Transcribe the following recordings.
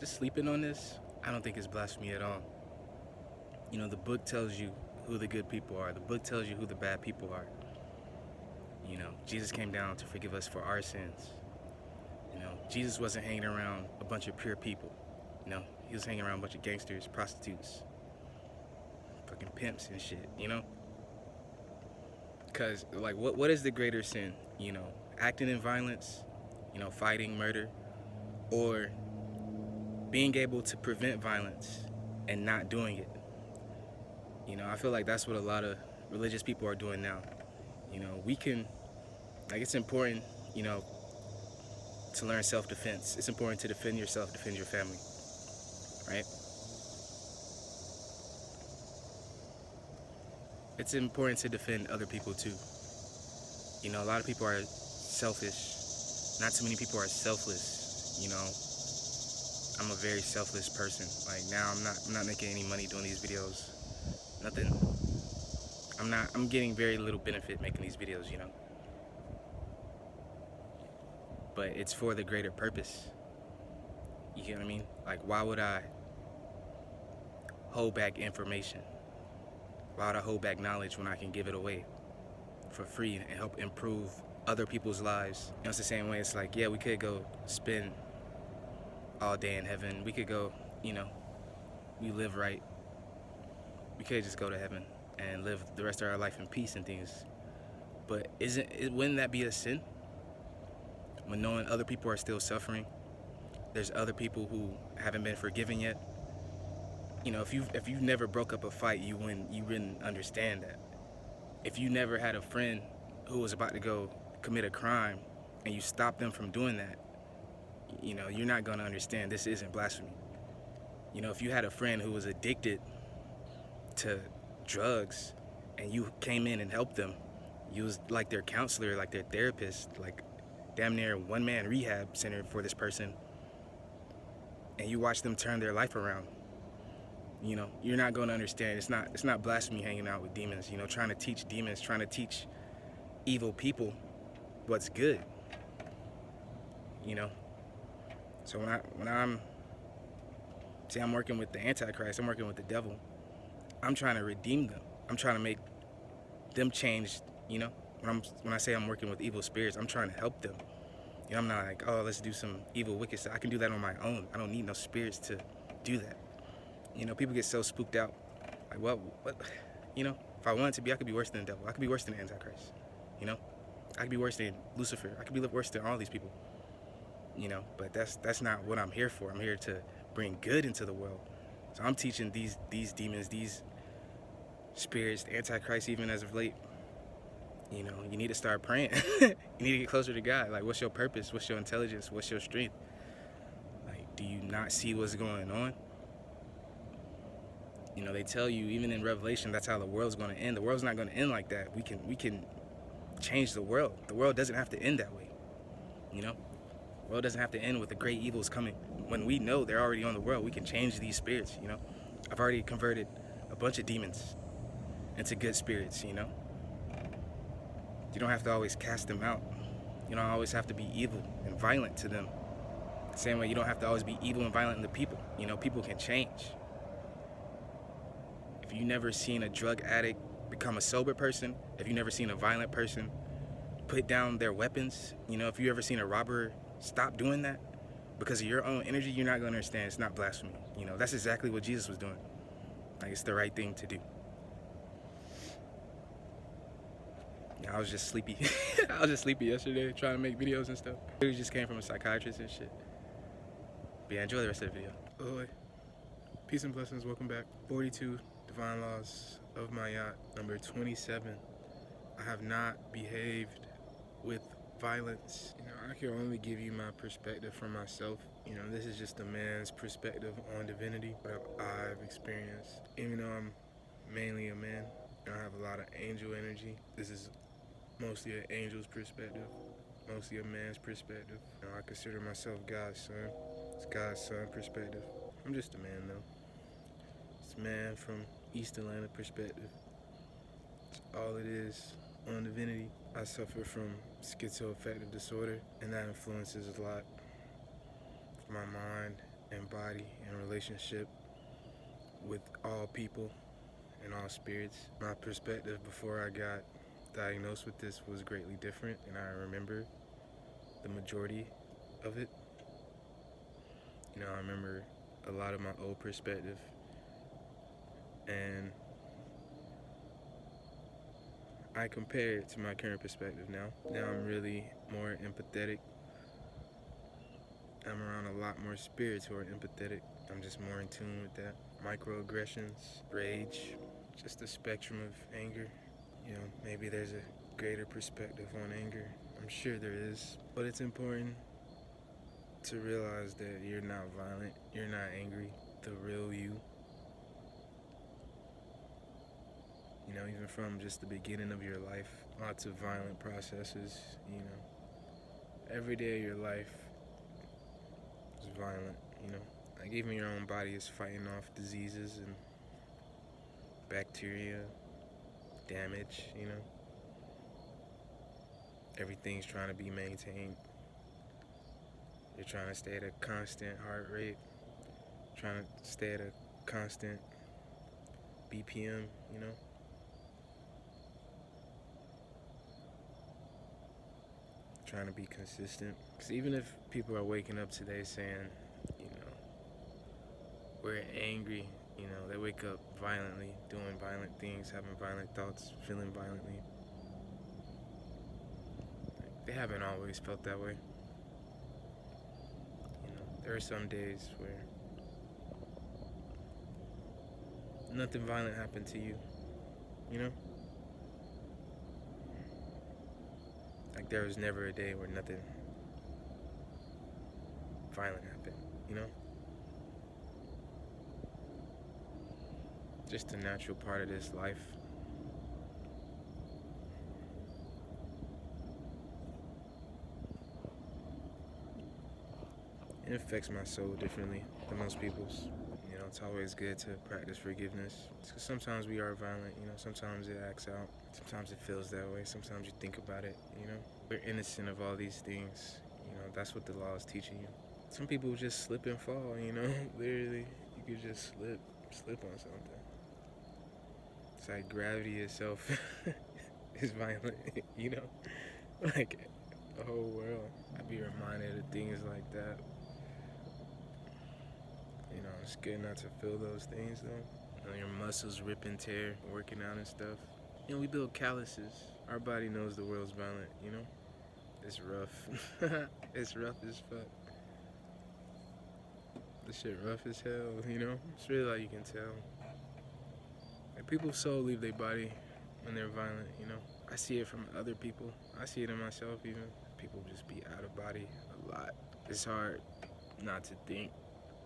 Just sleeping on this, I don't think it's blasphemy at all. You know, the book tells you who the good people are. The book tells you who the bad people are. You know, Jesus came down to forgive us for our sins. You know, Jesus wasn't hanging around a bunch of pure people. You know, he was hanging around a bunch of gangsters, prostitutes, fucking pimps and shit, you know? Because, like, what is the greater sin? You know, acting in violence, you know, fighting, murder, or being able to prevent violence and not doing it? You know, I feel like that's what a lot of religious people are doing now. You know, we can, like, it's important, you know, to learn self-defense. It's important to defend yourself, defend your family, right? It's important to defend other people too. You know, a lot of people are selfish. Not too many people are selfless. You know, I'm a very selfless person. Like now, I'm not making any money doing these videos. Nothing. I'm getting very little benefit making these videos. You know, but it's for the greater purpose. You get what I mean? Like, why would I hold back information? Why would I hold back knowledge when I can give it away for free and help improve other people's lives? You know, it's the same way. It's like, yeah, we could go spend all day in heaven. We could go, you know, we live right. We could just go to heaven and live the rest of our life in peace and things. But wouldn't that be a sin? When knowing other people are still suffering, there's other people who haven't been forgiven yet. You know, if you never broke up a fight, you wouldn't understand that. If you never had a friend who was about to go commit a crime and you stopped them from doing that, you know, you're not gonna understand this isn't blasphemy. You know, if you had a friend who was addicted to drugs and you came in and helped them, you was like their counselor, like their therapist, like damn near one-man rehab center for this person, and you watch them turn their life around, you know, you're not going to understand. It's not blasphemy hanging out with demons, you know, trying to teach demons, trying to teach evil people what's good, you know. So I'm working with the Antichrist, I'm working with the devil. I'm trying to redeem them. I'm trying to make them change, you know. When I say I'm working with evil spirits, I'm trying to help them. You know, I'm not like, oh, let's do some evil, wicked stuff. I can do that on my own. I don't need no spirits to do that. You know, people get so spooked out. Like, what? You know, if I wanted to be, I could be worse than the devil. I could be worse than the Antichrist. You know, I could be worse than Lucifer. I could be worse than all these people. You know, but that's not what I'm here for. I'm here to bring good into the world. So I'm teaching these demons, these spirits, the Antichrist, even as of late. You know, you need to start praying. You need to get closer to God. Like, what's your purpose? What's your intelligence? What's your strength? Like, do you not see what's going on? You know, they tell you, even in Revelation, that's how the world's going to end. The world's not going to end like that. We can change the world. The world doesn't have to end that way. You know, the world doesn't have to end with the great evils coming. When we know they're already on the world, we can change these spirits. You know, I've already converted a bunch of demons into good spirits. You know, you don't have to always cast them out. You don't always have to be evil and violent to them. The same way you don't have to always be evil and violent to people. You know, people can change. If you never seen a drug addict become a sober person, if you never seen a violent person put down their weapons, you know, if you ever seen a robber stop doing that because of your own energy, you're not going to understand. It's not blasphemy. You know, that's exactly what Jesus was doing. Like, it's the right thing to do. Yeah, I was just sleepy. I was just sleepy yesterday trying to make videos and stuff. We just came from a psychiatrist and shit. But yeah, enjoy the rest of the video. Ahoy. Peace and blessings. Welcome back. 42 Divine Laws of my yacht. Number 27. I have not behaved with violence. You know, I can only give you my perspective from myself. You know, this is just a man's perspective on divinity, what I've experienced. Even though I'm mainly a man, I have a lot of angel energy. This is mostly an angel's perspective, mostly a man's perspective. You know, I consider myself God's son. It's God's son perspective. I'm just a man though. It's a man from East Atlanta perspective. It's all it is on divinity. I suffer from schizoaffective disorder, and that influences a lot of my mind and body and relationship with all people and all spirits. My perspective before I got diagnosed with this was greatly different, and I remember the majority of it. I remember a lot of my old perspective, and I compare it to my current perspective now. Now I'm really more empathetic. I'm around a lot more spirits who are empathetic. I'm just more in tune with that. Microaggressions, rage, just the spectrum of anger. Maybe there's a greater perspective on anger. I'm sure there is. But it's important to realize that you're not violent, you're not angry. The real you. Even from just the beginning of your life, lots of violent processes, every day of your life is violent, Like even your own body is fighting off diseases and bacteria, damage, Everything's trying to be maintained. You're trying to stay at a constant heart rate, trying to stay at a constant BPM, Trying to be consistent. Because even if people are waking up today saying, we're angry, they wake up violently, doing violent things, having violent thoughts, feeling violently. They haven't always felt that way. There are some days where nothing violent happened to you, Like there was never a day where nothing violent happened, Just a natural part of this life. It affects my soul differently than most people's. It's always good to practice forgiveness. Because sometimes we are violent, sometimes it acts out. Sometimes it feels that way. Sometimes you think about it, We're innocent of all these things. That's what the law is teaching you. Some people just slip and fall, Literally, you could just slip on something. It's like gravity itself is violent, Like the whole world. I'd be reminded of things like that. It's good not to feel those things though. Your muscles rip and tear, working out and stuff. We build calluses. Our body knows the world's violent, It's rough. It's rough as fuck. This shit rough as hell, It's really all you can tell. Like people's soul leave their body when they're violent, I see it from other people. I see it in myself even. People just be out of body a lot. It's hard not to think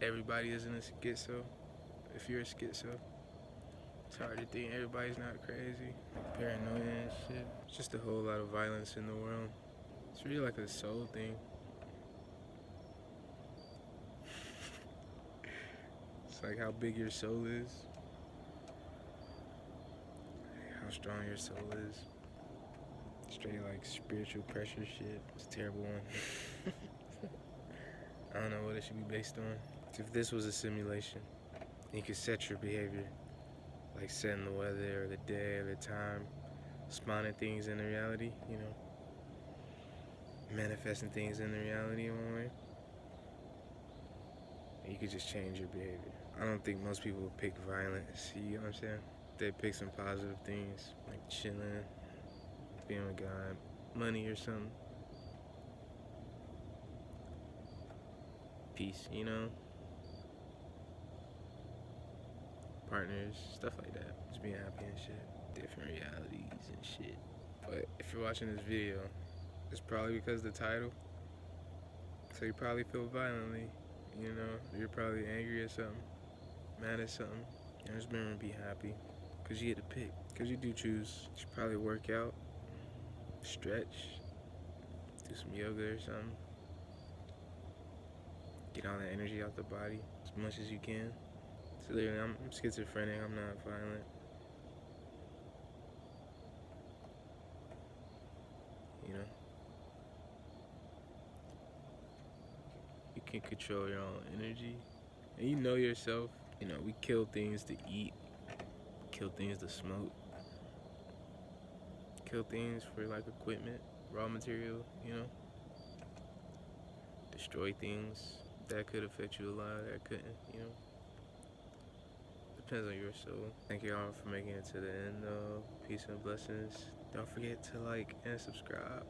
everybody isn't a schizo. If you're a schizo, it's hard to think everybody's not crazy. Paranoia and shit. It's just a whole lot of violence in the world. It's really like a soul thing. It's like how big your soul is. How strong your soul is. Straight like spiritual pressure shit. It's a terrible one. I don't know what it should be based on. If this was a simulation, you could set your behavior, like setting the weather or the day or the time, spawning things into reality, manifesting things into reality in one way. And you could just change your behavior. I don't think most people would pick violence, you know what I'm saying? They pick some positive things, like chilling, being with God, money or something. Peace, partners, stuff like that. Just being happy and shit. Different realities and shit. But if you're watching this video, it's probably because of the title. So you probably feel violently, You're probably angry at something, mad at something. Just remember to be happy. Because you get to pick. Because you do choose. You should probably work out, stretch, do some yoga or something. Get all that energy out the body as much as you can. So literally, I'm schizophrenic, I'm not violent. You can control your own energy and you know yourself. You know, we kill things to eat, kill things to smoke, kill things for like equipment, raw material, you know. Destroy things that could affect you a lot, that couldn't, you know. Depends on your soul. Thank you all for making it to the end though. Peace and blessings. Don't forget to like and subscribe.